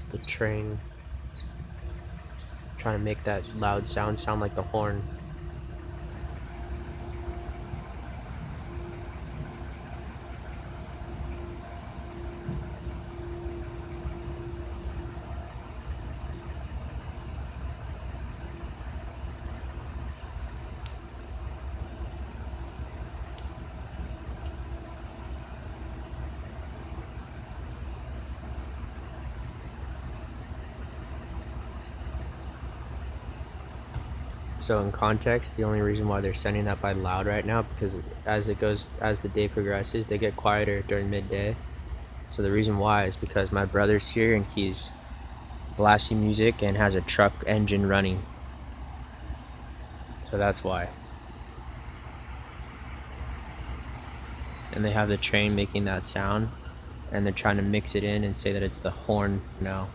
It's the train trying to make that loud sound like the horn. So in context, the only reason why they're sending that by loud right now, because as the day progresses, they get quieter during midday. So the reason why is because my brother's here and he's blasting music and has a truck engine running. So that's why. And they have the train making that sound, and they're trying to mix it in and say that it's the horn now.